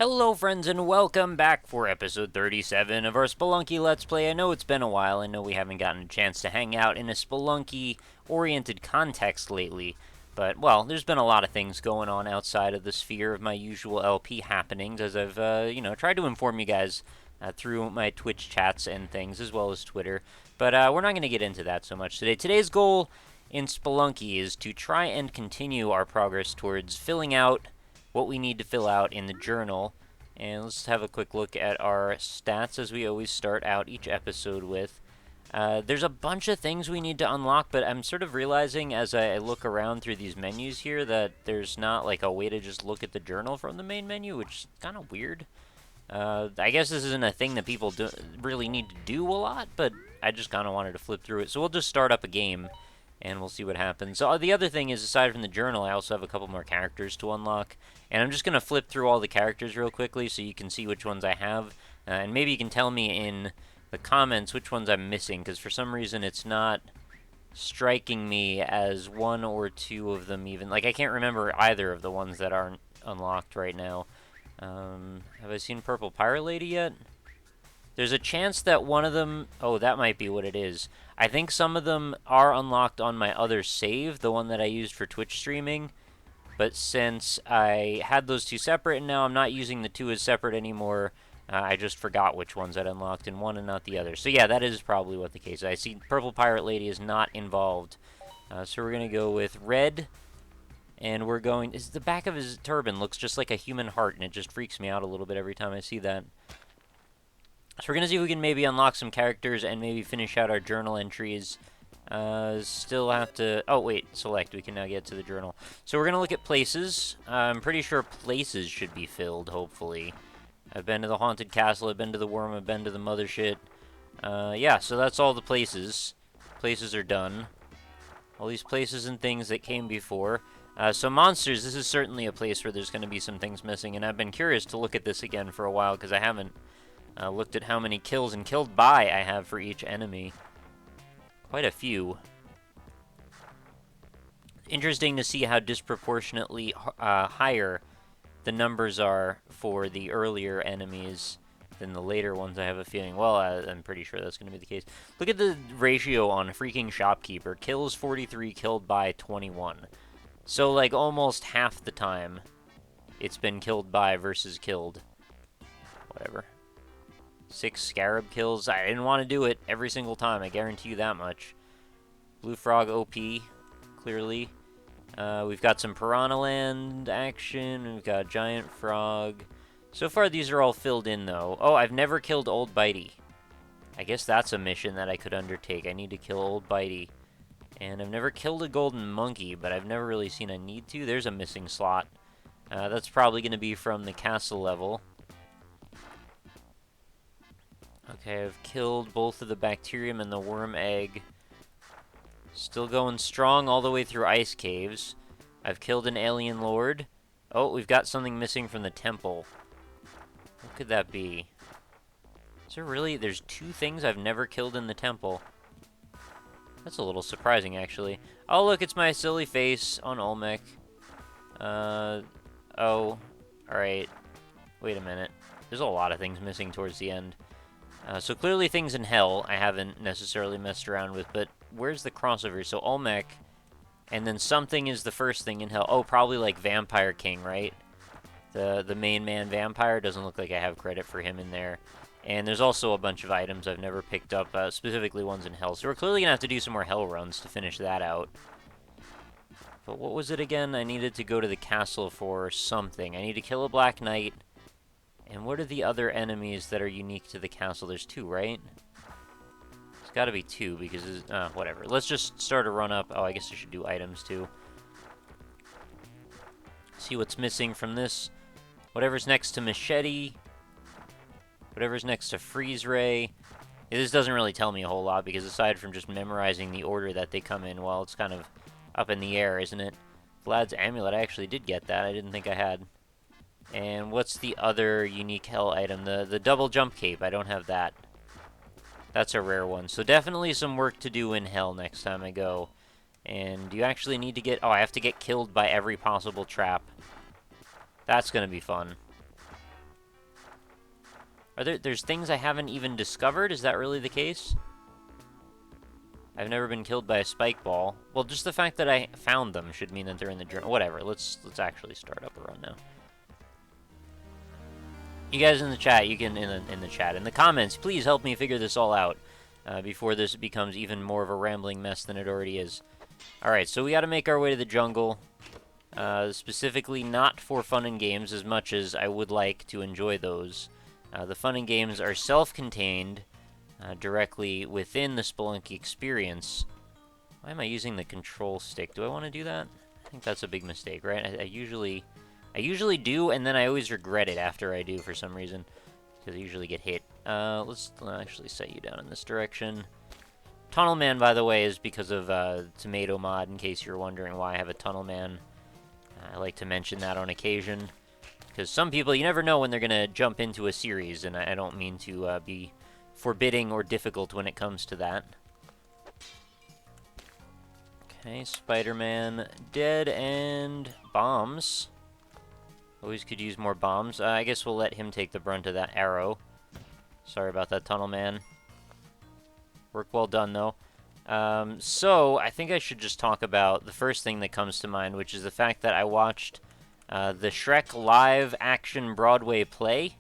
Hello friends and welcome back for episode 37 of our Spelunky Let's Play. I know it's been a while, I know we haven't gotten a chance to hang out in a Spelunky-oriented context lately, but, well, there's been a lot of things going on outside of the sphere of my usual LP happenings, as I've, tried to inform you guys through my Twitch chats and things, as well as Twitter, but we're not going to get into that so much today. Today's goal in Spelunky is to try and continue our progress towards filling out what we need to fill out in the journal. And let's have a quick look at our stats as we always start out each episode with. There's a bunch of things we need to unlock, but I'm sort of realizing as I look around through these menus here that there's not like a way to just look at the journal from the main menu, which is kind of weird. I guess this isn't a thing that people really need to do a lot, but I just kind of wanted to flip through it. So we'll just start up a game and we'll see what happens. So the other thing is, aside from the journal, I also have a couple more characters to unlock. And I'm just going to flip through all the characters real quickly so you can see which ones I have. And maybe you can tell me in the comments which ones I'm missing, because for some reason it's not striking me as one or two of them even. Like, I can't remember either of the ones that aren't unlocked right now. Have I seen Purple Pirate Lady yet? There's a chance that one of them... Oh, that might be what it is. I think some of them are unlocked on my other save, the one that I used for Twitch streaming. But since I had those two separate, and now I'm not using the two as separate anymore, I just forgot which ones I'd unlocked in one and not the other. So yeah, that is probably what the case is. I see Purple Pirate Lady is not involved. So we're going to go with Red. And we're going... The back of his turban looks just like a human heart, and it just freaks me out a little bit every time I see that. So we're going to see if we can maybe unlock some characters and maybe finish out our journal entries. Still have to... Oh, wait. Select. We can now get to the journal. So we're going to look at places. I'm pretty sure places should be filled, hopefully. I've been to the Haunted Castle. I've been to the Worm. I've been to the Mothership. Yeah, so that's all the places. Places are done. All these places and things that came before. So monsters, this is certainly a place where there's going to be some things missing. And I've been curious to look at this again for a while because I haven't looked at how many kills and killed by I have for each enemy. Quite a few. Interesting to see how disproportionately higher the numbers are for the earlier enemies than the later ones, I have a feeling. Well, I'm pretty sure that's going to be the case. Look at the ratio on freaking Shopkeeper. Kills 43, killed by 21. So, like, almost half the time it's been killed by versus killed. Whatever. 6 Scarab kills. I didn't want to do it every single time, I guarantee you that much. Blue Frog OP, clearly. We've got some Piranha Land action. We've got Giant Frog. So far, these are all filled in, though. Oh, I've never killed Old Bitey. I guess that's a mission that I could undertake. I need to kill Old Bitey. And I've never killed a Golden Monkey, but I've never really seen a need to. There's a missing slot. That's probably going to be from the castle level. Okay, I've killed both of the Bacterium and the Worm Egg. Still going strong all the way through Ice Caves. I've killed an Alien Lord. Oh, we've got something missing from the temple. What could that be? Is there really... There's 2 things I've never killed in the temple. That's a little surprising, actually. Oh, look, it's my silly face on Olmec. Oh. Alright. Wait a minute. There's a lot of things missing towards the end. So clearly things in Hell I haven't necessarily messed around with, but where's the crossover? So Olmec, and then something is the first thing in Hell. Oh, probably like Vampire King, right? The main man vampire. Doesn't look like I have credit for him in there. And there's also a bunch of items I've never picked up, specifically ones in Hell. So we're clearly going to have to do some more Hell runs to finish that out. But what was it again? I needed to go to the castle for something. I need to kill a Black Knight. And what are the other enemies that are unique to the castle? There's 2, right? It's got to be 2, because... whatever. Let's just start a run-up. Oh, I guess I should do items, too. See what's missing from this. Whatever's next to Machete. Whatever's next to Freeze Ray. This doesn't really tell me a whole lot, because aside from just memorizing the order that they come in, well, it's kind of up in the air, isn't it? Vlad's Amulet, I actually did get that. I didn't think I had. And what's the other unique Hell item? The double jump cape. I don't have that. That's a rare one. So definitely some work to do in Hell next time I go. And you actually need to get... Oh, I have to get killed by every possible trap. That's going to be fun. There's things I haven't even discovered? Is that really the case? I've never been killed by a spike ball. Well, just the fact that I found them should mean that they're in the journal. Whatever, let's actually start up a run now. You guys in the chat, you can, in the chat, in the comments, please help me figure this all out before this becomes even more of a rambling mess than it already is. Alright, so we gotta make our way to the jungle. Specifically not for fun and games as much as I would like to enjoy those. The fun and games are self-contained, directly within the Spelunky experience. Why am I using the control stick? Do I want to do that? I think that's a big mistake, right? I usually do, and then I always regret it after I do for some reason, because I usually get hit. Let's actually set you down in this direction. Tunnel Man, by the way, is because of Tomato Mod, in case you're wondering why I have a Tunnel Man. I like to mention that on occasion, because some people, you never know when they're going to jump into a series, and I don't mean to be forbidding or difficult when it comes to that. Okay, Spider-Man dead, and bombs. Always could use more bombs. I guess we'll let him take the brunt of that arrow. Sorry about that, Tunnel Man. Work well done, though. So, I think I should just talk about the first thing that comes to mind, which is the fact that I watched the Shrek live action Broadway play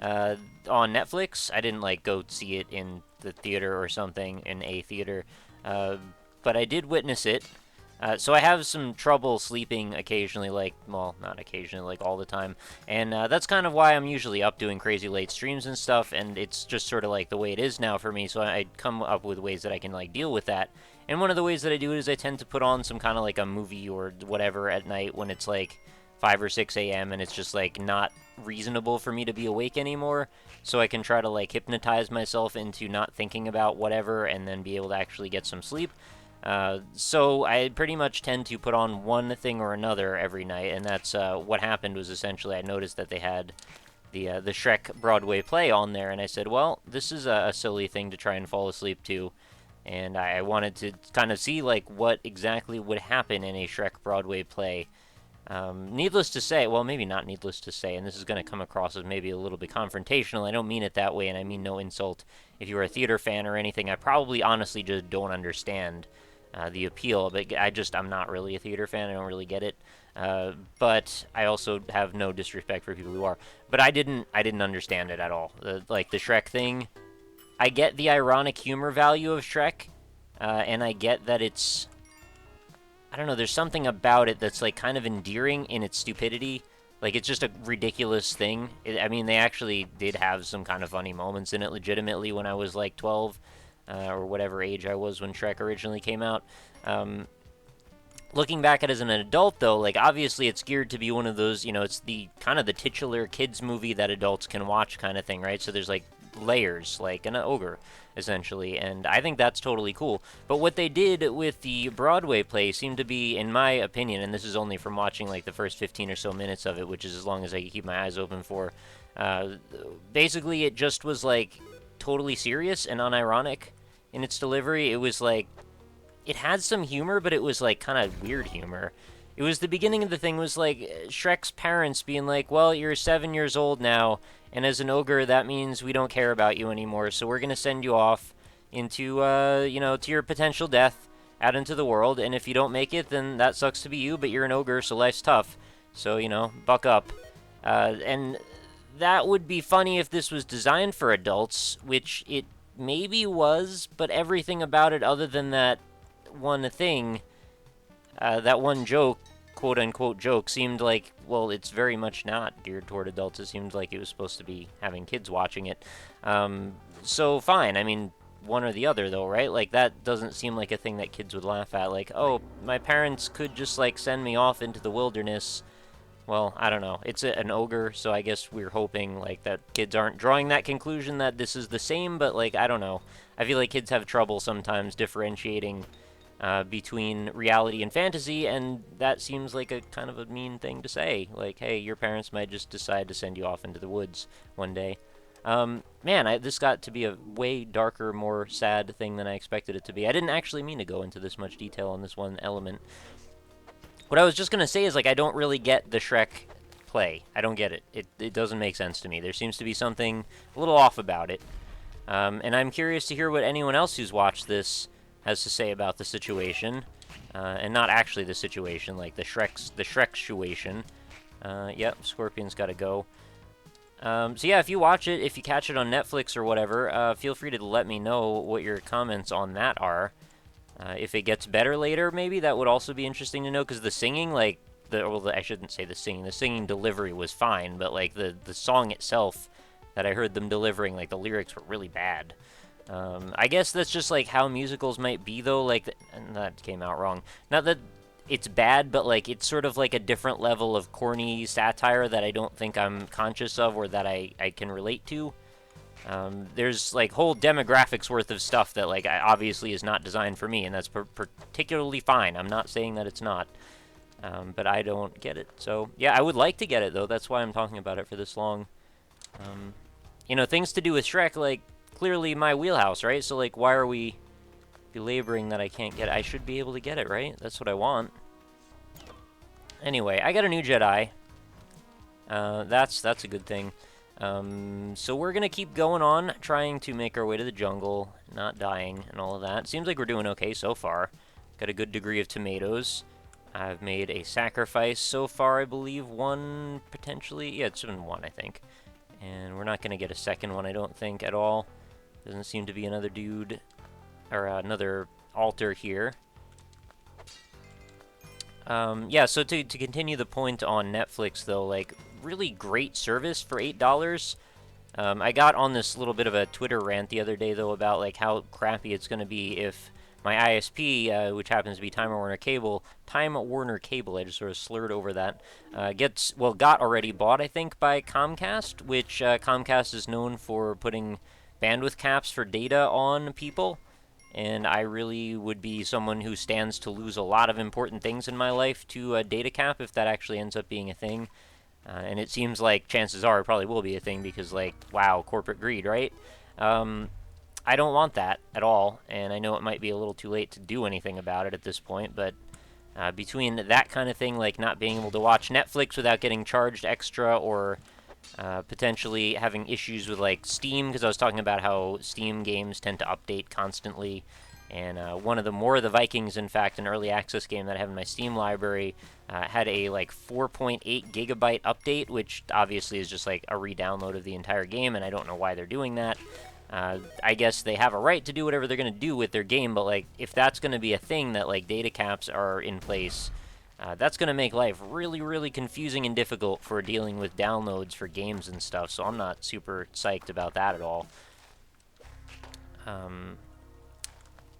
on Netflix. I didn't, like, go see it in the theater or something, in a theater, but I did witness it. So I have some trouble sleeping occasionally, like, well, not occasionally, like all the time, and that's kind of why I'm usually up doing crazy late streams and stuff, and it's just sort of like the way it is now for me, so I come up with ways that I can, like, deal with that. And one of the ways that I do it is I tend to put on some kind of, like, a movie or whatever at night when it's, like, 5 or 6 a.m., and it's just, like, not reasonable for me to be awake anymore, so I can try to, like, hypnotize myself into not thinking about whatever and then be able to actually get some sleep. So I pretty much tend to put on one thing or another every night, and that's what happened was essentially I noticed that they had the Shrek Broadway play on there, and I said, well, this is a silly thing to try and fall asleep to, and I wanted to kind of see, like, what exactly would happen in a Shrek Broadway play. Needless to say, well, maybe not needless to say, and this is going to come across as maybe a little bit confrontational. I don't mean it that way, and I mean no insult. If you're a theater fan or anything, I probably honestly just don't understand the appeal, but I'm not really a theater fan. I don't really get it. But I also have no disrespect for people who are. But I didn't understand it at all. Like, the Shrek thing, I get the ironic humor value of Shrek, and I get that it's, I don't know, there's something about it that's, like, kind of endearing in its stupidity. Like, it's just a ridiculous thing. I mean, they actually did have some kind of funny moments in it legitimately when I was, like, 12. Or whatever age I was when Shrek originally came out. Looking back at it as an adult, though, like, obviously it's geared to be one of those, you know, it's the kind of the titular kids movie that adults can watch kind of thing, right? So there's, like, layers, like an ogre, essentially, and I think that's totally cool. But what they did with the Broadway play seemed to be, in my opinion, and this is only from watching, like, the first 15 or so minutes of it, which is as long as I keep my eyes open for, basically it just was, like, totally serious and unironic in its delivery. It was like, it had some humor, but it was like kind of weird humor. It was the beginning of the thing was like Shrek's parents being like, well, you're 7 years old now, and as an ogre, that means we don't care about you anymore, so we're going to send you off into, you know, to your potential death out into the world, and if you don't make it, then that sucks to be you, but you're an ogre, so life's tough. So, you know, buck up. And that would be funny if this was designed for adults, which it maybe was, but everything about it other than that one thing, that one joke, quote-unquote joke, seemed like, well, it's very much not geared toward adults. It seemed like it was supposed to be having kids watching it. So, fine. I mean, one or the other, though, right? Like, that doesn't seem like a thing that kids would laugh at. Like, oh, my parents could just, like, send me off into the wilderness. Well, I don't know. It's an ogre, so I guess we're hoping, like, that kids aren't drawing that conclusion that this is the same, but, like, I don't know. I feel like kids have trouble sometimes differentiating between reality and fantasy, and that seems like a kind of a mean thing to say. Like, hey, your parents might just decide to send you off into the woods one day. Man, this got to be a way darker, more sad thing than I expected it to be. I didn't actually mean to go into this much detail on this one element. What I was just going to say is, like, I don't really get the Shrek play. I don't get it. It doesn't make sense to me. There seems to be something a little off about it. And I'm curious to hear what anyone else who's watched this has to say about the situation. And not actually the situation, like the Shrek situation. Yep, Scorpion's got to go. So yeah, if you watch it, if you catch it on Netflix or whatever, feel free to let me know what your comments on that are. If it gets better later, maybe, that would also be interesting to know, because the singing, like, I shouldn't say the singing delivery was fine, but, like, the song itself that I heard them delivering, like, the lyrics were really bad. I guess that's just, like, how musicals might be, though, like, and that came out wrong. Not that it's bad, but, like, it's sort of, like, a different level of corny satire that I don't think I'm conscious of or that I can relate to. There's, like, whole demographics worth of stuff that, like, obviously is not designed for me, and that's particularly fine. I'm not saying that it's not, but I don't get it. So, yeah, I would like to get it, though. That's why I'm talking about it for this long. You know, things to do with Shrek, like, clearly my wheelhouse, right? So, like, why are we belaboring that I can't get it? I should be able to get it, right? That's what I want. Anyway, I got a new Jedi. That's a good thing. So we're gonna keep going on, trying to make our way to the jungle, not dying, and all of that. Seems like we're doing okay so far. Got a good degree of tomatoes. I've made a sacrifice so far, I believe. One, potentially. Yeah, it's been one, I think. And we're not gonna get a second one, I don't think, at all. Doesn't seem to be another dude, or another altar here. Yeah, so to continue the point on Netflix, though, like, really great service for $8. I got on this little bit of a Twitter rant the other day, though, about, like, how crappy it's going to be if my ISP, which happens to be Time Warner Cable, I just sort of slurred over that, got already bought, I think, by Comcast, which Comcast is known for putting bandwidth caps for data on people. And I really would be someone who stands to lose a lot of important things in my life to a data cap if that actually ends up being a thing. And it seems like chances are it probably will be a thing because, like, wow, corporate greed, right? I don't want that at all, and I know it might be a little too late to do anything about it at this point, but between that kind of thing, like not being able to watch Netflix without getting charged extra, or potentially having issues with, like, Steam, because I was talking about how Steam games tend to update constantly, and one of the More of the Vikings, in fact, an early access game that I have in my Steam library, had a, like, 4.8 gigabyte update, which obviously is just, like, a re-download of the entire game, and I don't know why they're doing that. I guess they have a right to do whatever they're going to do with their game, but, like, if that's going to be a thing that, like, data caps are in place, that's going to make life really, really confusing and difficult for dealing with downloads for games and stuff, so I'm not super psyched about that at all.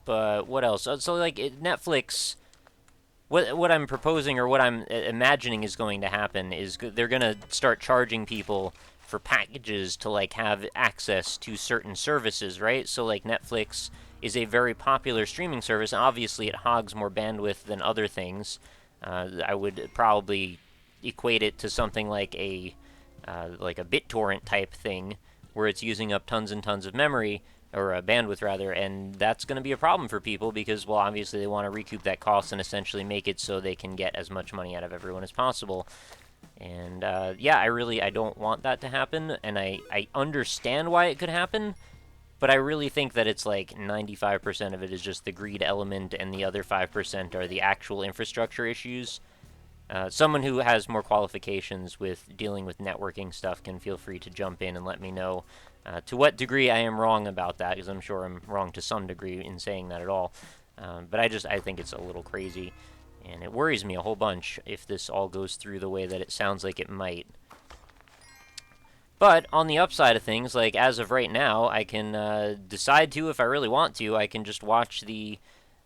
But what else? So, like, Netflix, what I'm proposing, or what I'm imagining is going to happen, is they're going to start charging people for packages to, like, have access to certain services, right? So, like, Netflix is a very popular streaming service, and obviously it hogs more bandwidth than other things. I would probably equate it to something like a BitTorrent type thing, where it's using up tons and tons of memory, or bandwidth rather, and that's going to be a problem for people because, well, obviously they want to recoup that cost and essentially make it so they can get as much money out of everyone as possible. And yeah, I don't want that to happen, and I understand why it could happen. But I really think that it's like 95% of it is just the greed element, and the other 5% are the actual infrastructure issues. Someone who has more qualifications with dealing with networking stuff can feel free to jump in and let me know to what degree I am wrong about that, because I'm sure I'm wrong to some degree in saying that at all. But I think it's a little crazy, and it worries me a whole bunch if this all goes through the way that it sounds like it might. But on the upside of things, like, as of right now, I can decide to, if I really want to, I can just watch the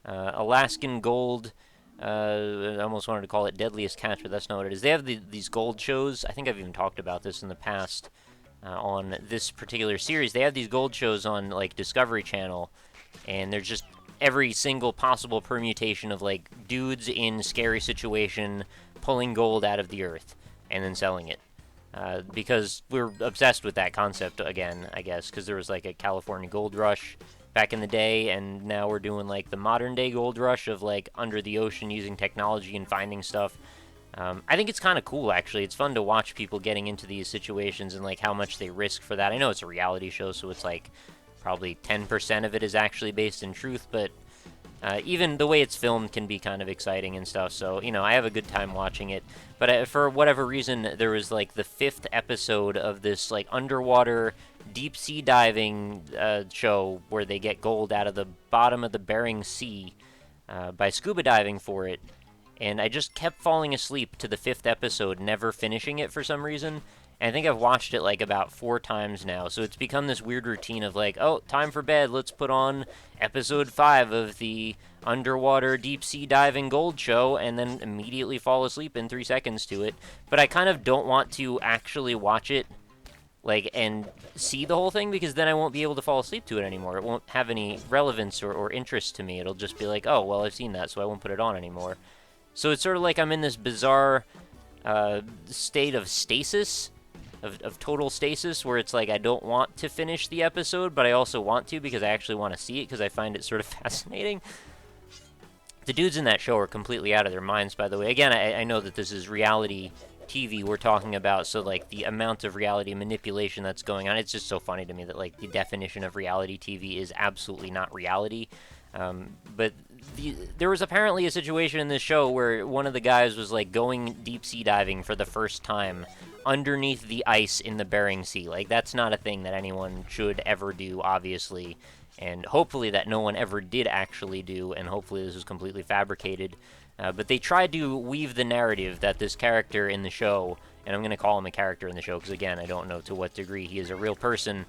Alaskan Gold, I almost wanted to call it Deadliest Catch, but that's not what it is. They have these gold shows. I think I've even talked about this in the past on this particular series. They have these gold shows on, like, Discovery Channel, and they're just every single possible permutation of, like, dudes in scary situation pulling gold out of the earth and then selling it. Because we're obsessed with that concept again, I guess, because there was, like, a California gold rush back in the day, and now we're doing, like, the modern day gold rush of, like, under the ocean using technology and finding stuff. I think it's kind of cool, actually. It's fun to watch people getting into these situations and like how much they risk for that. I know it's a reality show, so it's like probably 10% of it is actually based in truth, but even the way it's filmed can be kind of exciting and stuff. So, I have a good time watching it. But for whatever reason, there was like the 5th episode of this like underwater deep sea diving show where they get gold out of the bottom of the Bering Sea by scuba diving for it. And I just kept falling asleep to the 5th episode, never finishing it for some reason. And I think I've watched it like about 4 times now, so it's become this weird routine of like, oh, time for bed, let's put on episode 5 of the underwater deep sea diving gold show, and then immediately fall asleep in 3 seconds to it. But I kind of don't want to actually watch it, like, and see the whole thing, because then I won't be able to fall asleep to it anymore. It won't have any relevance or interest to me. It'll just be like, oh, well, I've seen that, so I won't put it on anymore. So it's sort of like I'm in this bizarre state of stasis, of total stasis, where it's like I don't want to finish the episode, but I also want to because I actually want to see it because I find it sort of fascinating. The dudes in that show are completely out of their minds, by the way. Again, I know that this is reality TV we're talking about, so like the amount of reality manipulation that's going on, it's just so funny to me that like the definition of reality TV is absolutely not reality. But there was apparently a situation in this show where one of the guys was like going deep sea diving for the first time underneath the ice in the Bering Sea. Like, that's not a thing that anyone should ever do, obviously, and hopefully that no one ever did actually do, and hopefully this was completely fabricated. But they tried to weave the narrative that this character in the show, and I'm going to call him a character in the show because, again, I don't know to what degree he is a real person,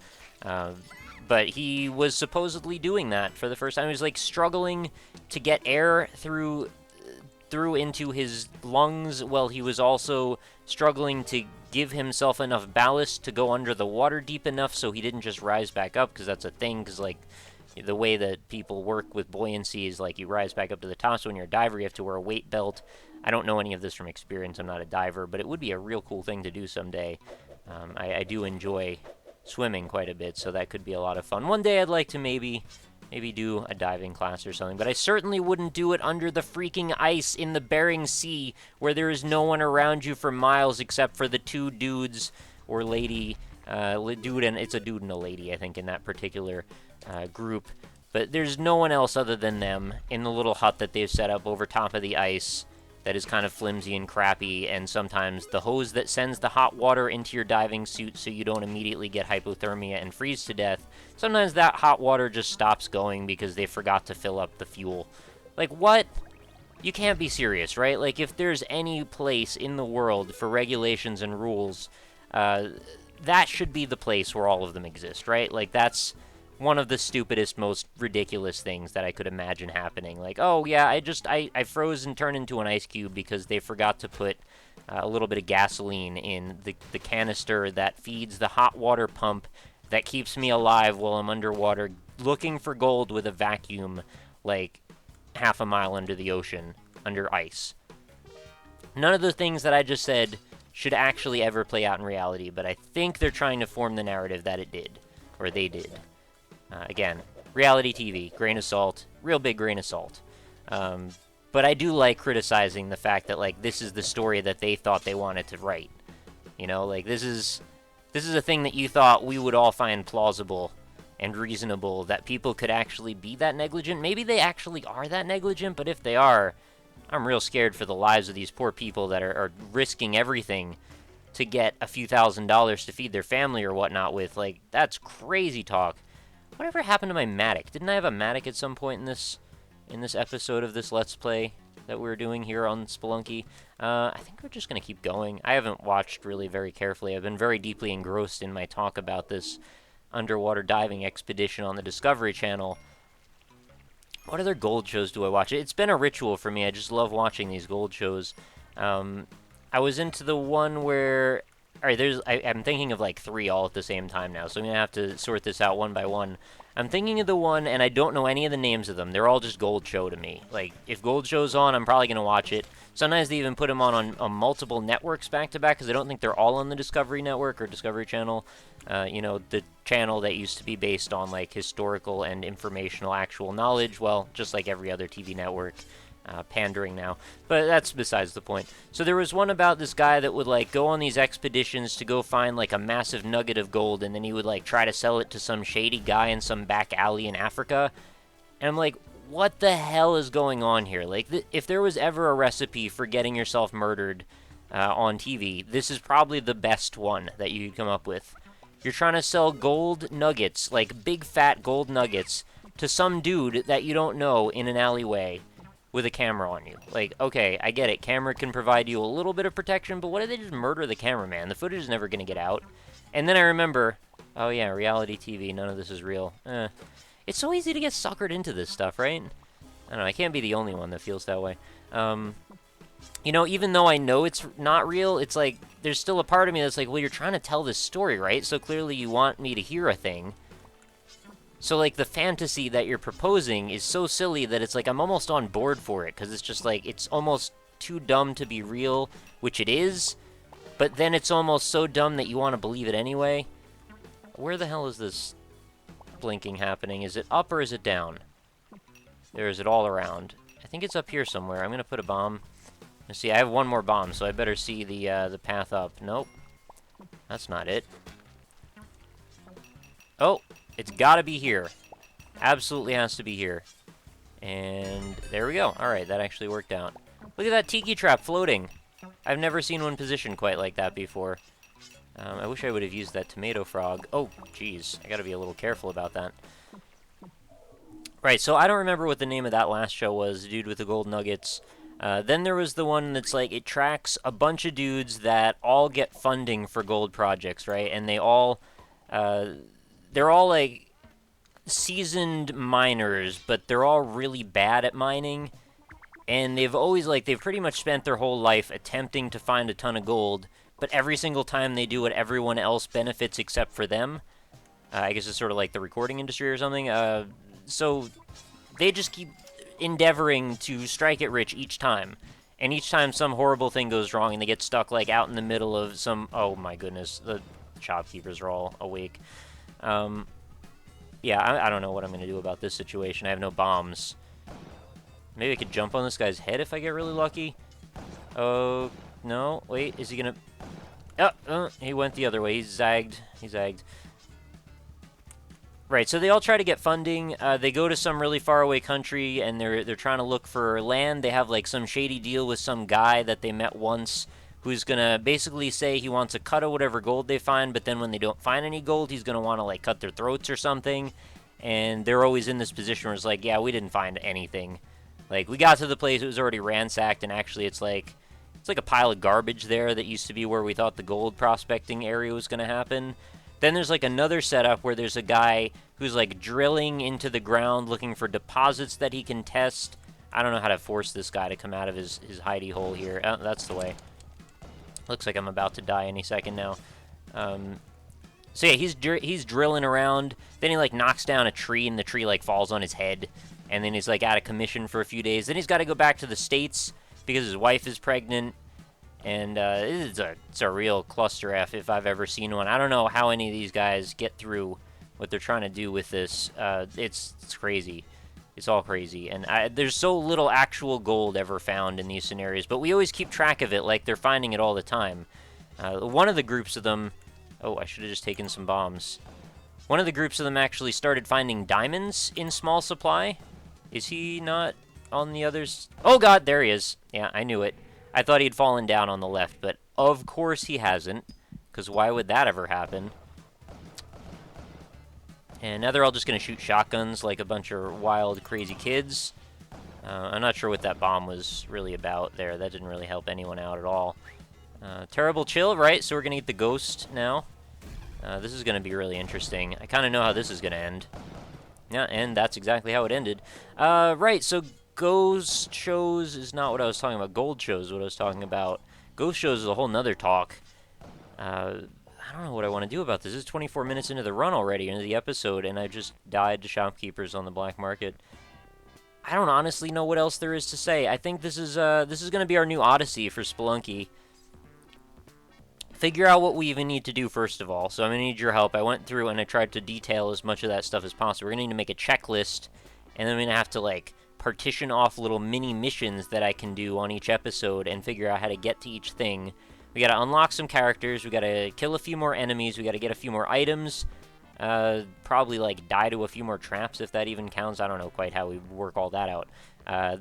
but he was supposedly doing that for the first time. He was like struggling to get air through into his lungs, while he was also struggling to give himself enough ballast to go under the water deep enough so he didn't just rise back up, because that's a thing, because like the way that people work with buoyancy is like you rise back up to the top, so when you're a diver you have to wear a weight belt. I don't know any of this from experience, I'm not a diver, but it would be a real cool thing to do someday. I do enjoy swimming quite a bit, so that could be a lot of fun. One day I'd like to maybe do a diving class or something, but I certainly wouldn't do it under the freaking ice in the Bering Sea, where there is no one around you for miles except for the 2 dudes or lady, dude, and it's a dude and a lady, I think, in that particular group, but there's no one else other than them in the little hut that they've set up over top of the ice that is kind of flimsy and crappy, and sometimes the hose that sends the hot water into your diving suit so you don't immediately get hypothermia and freeze to death, sometimes that hot water just stops going because they forgot to fill up the fuel. Like, what? You can't be serious, right? Like, if there's any place in the world for regulations and rules, that should be the place where all of them exist, right? Like, that's one of the stupidest, most ridiculous things that I could imagine happening. Like, oh yeah, I froze and turned into an ice cube because they forgot to put a little bit of gasoline in the canister that feeds the hot water pump that keeps me alive while I'm underwater looking for gold with a vacuum, like half a mile under the ocean, under ice. None of the things that I just said should actually ever play out in reality, but I think they're trying to form the narrative that it did, or they did. Again, reality TV, grain of salt, real big grain of salt. But I do like criticizing the fact that, like, this is the story that they thought they wanted to write. You know, like, this is a thing that you thought we would all find plausible and reasonable, that people could actually be that negligent. Maybe they actually are that negligent, but if they are, I'm real scared for the lives of these poor people that are risking everything to get a few $1,000s to feed their family or whatnot with. Like, that's crazy talk. Whatever happened to my Matic? Didn't I have a Matic at some point in this episode of this Let's Play that we're doing here on Spelunky? I think we're just going to keep going. I haven't watched really very carefully. I've been very deeply engrossed in my talk about this underwater diving expedition on the Discovery Channel. What other gold shows do I watch? It's been a ritual for me. I just love watching these gold shows. I was into the one where... Alright, I'm thinking of like 3 all at the same time now, so I'm going to have to sort this out one by one. I'm thinking of the one, and I don't know any of the names of them. They're all just Gold Show to me. Like, if Gold Show's on, I'm probably going to watch it. Sometimes they even put them on multiple networks back-to-back, because I don't think they're all on the Discovery Network or Discovery Channel. You know, the channel that used to be based on, like, historical and informational actual knowledge. Well, just like every other TV network. pandering now, but that's besides the point. So there was one about this guy that would like go on these expeditions to go find like a massive nugget of gold, and then he would like try to sell it to some shady guy in some back alley in Africa. And I'm like, what the hell is going on here? Like, if there was ever a recipe for getting yourself murdered on TV, this is probably the best one that you could come up with. You're trying to sell gold nuggets, like big fat gold nuggets, to some dude that you don't know in an alleyway with a camera on you. Like, okay, I get it. Camera can provide you a little bit of protection, but what if they just murder the cameraman? The footage is never going to get out. And then I remember, oh yeah, reality TV, none of this is real. It's so easy to get suckered into this stuff, right? I don't know, I can't be the only one that feels that way. You know, even though I know it's not real, it's like, there's still a part of me that's like, well, you're trying to tell this story, right? So clearly you want me to hear a thing. So, like, the fantasy that you're proposing is so silly that it's like I'm almost on board for it, because it's just like, it's almost too dumb to be real, which it is, but then it's almost so dumb that you want to believe it anyway. Where the hell is this blinking happening? Is it up or is it down? Or is it all around? I think it's up here somewhere. I'm going to put a bomb. Let's see, I have one more bomb, so I better see the path up. Nope. That's not it. Oh! It's gotta be here. Absolutely has to be here. And there we go. Alright, that actually worked out. Look at that tiki trap floating. I've never seen one positioned quite like that before. I wish I would have used that tomato frog. Oh, jeez. I gotta be a little careful about that. Right, so I don't remember what the name of that last show was, the dude with the gold nuggets. Then there was the one that's like, it tracks a bunch of dudes that all get funding for gold projects, right? And they all... they're all, like, seasoned miners, but they're all really bad at mining. And they've always, like, they've pretty much spent their whole life attempting to find a ton of gold, but every single time they do it, everyone else benefits except for them. I guess it's sort of like the recording industry or something. So they just keep endeavoring to strike it rich each time. And each time some horrible thing goes wrong and they get stuck, like, out in the middle of some... Oh, my goodness. The shopkeepers are all awake. Yeah, I don't know what I'm going to do about this situation. I have no bombs. Maybe I could jump on this guy's head if I get really lucky. Oh, no. Wait, is he going to... he went the other way. He zagged. He zagged. Right, so they all try to get funding. They go to some really faraway country, and they're trying to look for land. They have, like, some shady deal with some guy that they met once, who's gonna basically say he wants a cut of whatever gold they find, but then when they don't find any gold, he's gonna want to, like, cut their throats or something. And they're always in this position where it's like, yeah, we didn't find anything. Like, we got to the place, it was already ransacked, and actually it's like a pile of garbage there that used to be where we thought the gold prospecting area was gonna happen. Then there's, like, another setup where there's a guy who's, like, drilling into the ground looking for deposits that he can test. I don't know how to force this guy to come out of his hidey hole here. Oh, that's the way. Looks like I'm about to die any second now. So yeah, he's drilling around. Then he, like, knocks down a tree, and the tree, like, falls on his head. And then he's, like, out of commission for a few days. Then he's got to go back to the States because his wife is pregnant. And it's a real cluster F if I've ever seen one. I don't know how any of these guys get through what they're trying to do with this. It's crazy. It's all crazy. And there's so little actual gold ever found in these scenarios, but we always keep track of it like they're finding it all the time. One of the groups of them... Oh, I should have just taken some bombs. One of the groups of them actually started finding diamonds in small supply. Is he not on the others? Oh god, there he is. Yeah, I knew it. I thought he'd fallen down on the left, but of course he hasn't, because why would that ever happen? And now they're all just going to shoot shotguns like a bunch of wild, crazy kids. I'm not sure what that bomb was really about there. That didn't really help anyone out at all. Terrible chill, right? So we're going to get the ghost now. This is going to be really interesting. I kind of know how this is going to end. Yeah, and that's exactly how it ended. Right, so ghost shows is not what I was talking about. Gold shows is what I was talking about. Ghost shows is a whole nother talk. I don't know what I want to do about this. This is 24 minutes into the run already, into the episode, and I just died to shopkeepers on the black market. I don't honestly know what else there is to say. I think this is going to be our new Odyssey for Spelunky. Figure out what we even need to do first of all. So I'm going to need your help. I went through and I tried to detail as much of that stuff as possible. We're going to need to make a checklist, and then we're going to have to, like, partition off little mini missions that I can do on each episode and figure out how to get to each thing. We gotta unlock some characters, we gotta kill a few more enemies, we gotta get a few more items, probably like die to a few more traps if that even counts. I don't know quite how we work all that out.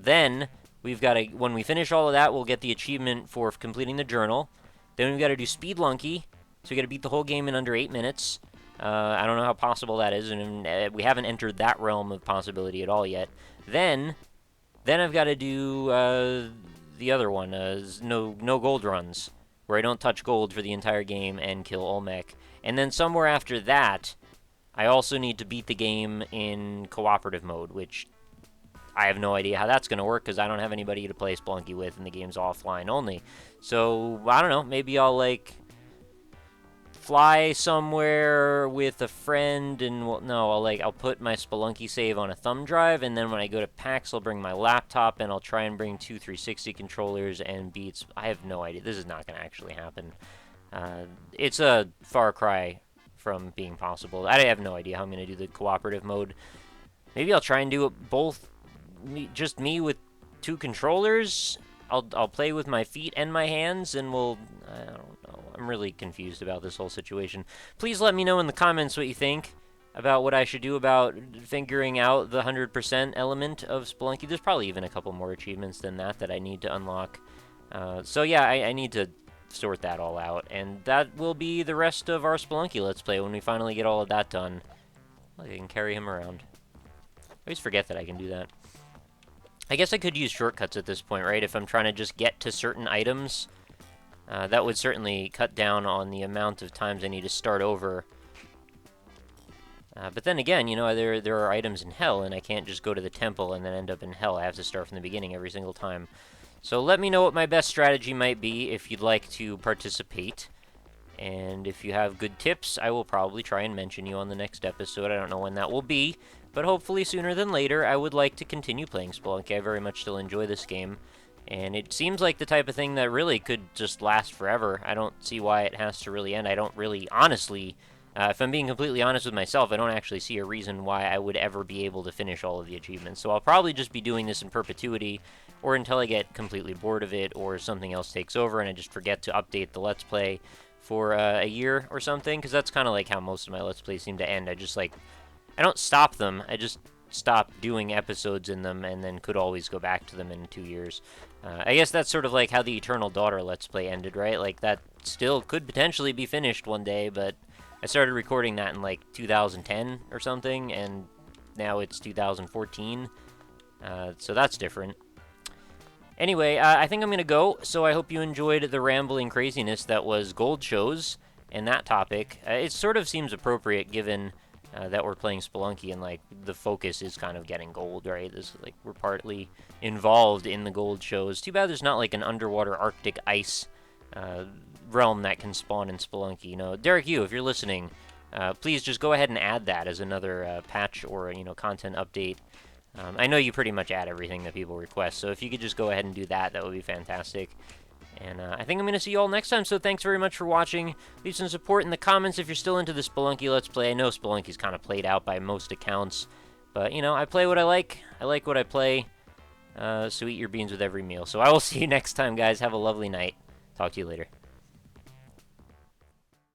Then we've gotta, when we finish all of that, we'll get the achievement for completing the journal. Then we've gotta do Spelunky, so we gotta beat the whole game in under 8 minutes. I don't know how possible that is, and we haven't entered that realm of possibility at all yet. Then I've got to do the other one, no gold runs, where I don't touch gold for the entire game and kill Olmec. And then somewhere after that, I also need to beat the game in cooperative mode, which I have no idea how that's going to work because I don't have anybody to play Spelunky with and the game's offline only. So, I don't know, maybe I'll, like, fly somewhere with a friend and, well, no, I'll put my Spelunky save on a thumb drive, and then when I go to PAX, I'll bring my laptop and I'll try and bring 2 360 controllers and beats. I have no idea. This is not going to actually happen. It's a far cry from being possible. I have no idea how I'm going to do the cooperative mode. Maybe I'll try and do it both, just me with 2 controllers. I'll play with my feet and my hands, and I don't know. I'm really confused about this whole situation. Please let me know in the comments what you think about what I should do about figuring out the 100% element of Spelunky. There's probably even a couple more achievements than that I need to unlock. So yeah, I need to sort that all out, and that will be the rest of our Spelunky Let's Play when we finally get all of that done. I can carry him around. I always forget that I can do that. I guess I could use shortcuts at this point, right? If I'm trying to just get to certain items, that would certainly cut down on the amount of times I need to start over. But then again, you know, there are items in hell, and I can't just go to the temple and then end up in hell. I have to start from the beginning every single time. So let me know what my best strategy might be if you'd like to participate. And if you have good tips, I will probably try and mention you on the next episode. I don't know when that will be, but hopefully sooner than later. I would like to continue playing Spelunky. I very much still enjoy this game, and it seems like the type of thing that really could just last forever. I don't see why it has to really end. I don't really, honestly, if I'm being completely honest with myself, I don't actually see a reason why I would ever be able to finish all of the achievements. So I'll probably just be doing this in perpetuity, or until I get completely bored of it, or something else takes over and I just forget to update the Let's Play for a year or something, because that's kind of like how most of my Let's Plays seem to end. I don't stop them, I just stop doing episodes in them, and then could always go back to them in 2 years. I guess that's sort of like how the Eternal Daughter Let's Play ended, right? Like, that still could potentially be finished one day, but I started recording that in, like, 2010 or something, and now it's 2014, so that's different. Anyway, I think I'm going to go, so I hope you enjoyed the rambling craziness that was gold shows and that topic. It sort of seems appropriate given that we're playing Spelunky and, like, the focus is kind of getting gold, right? We're partly involved in the gold shows. Too bad there's not, like, an underwater Arctic ice realm that can spawn in Spelunky. You know, Derek, if you're listening, please just go ahead and add that as another patch or, you know, content update. I know you pretty much add everything that people request, so if you could just go ahead and do that, that would be fantastic. And I think I'm going to see you all next time, so thanks very much for watching. Leave some support in the comments if you're still into the Spelunky Let's Play. I know Spelunky's kind of played out by most accounts, but, you know, I play what I like. I like what I play, so eat your beans with every meal. So I will see you next time, guys. Have a lovely night. Talk to you later.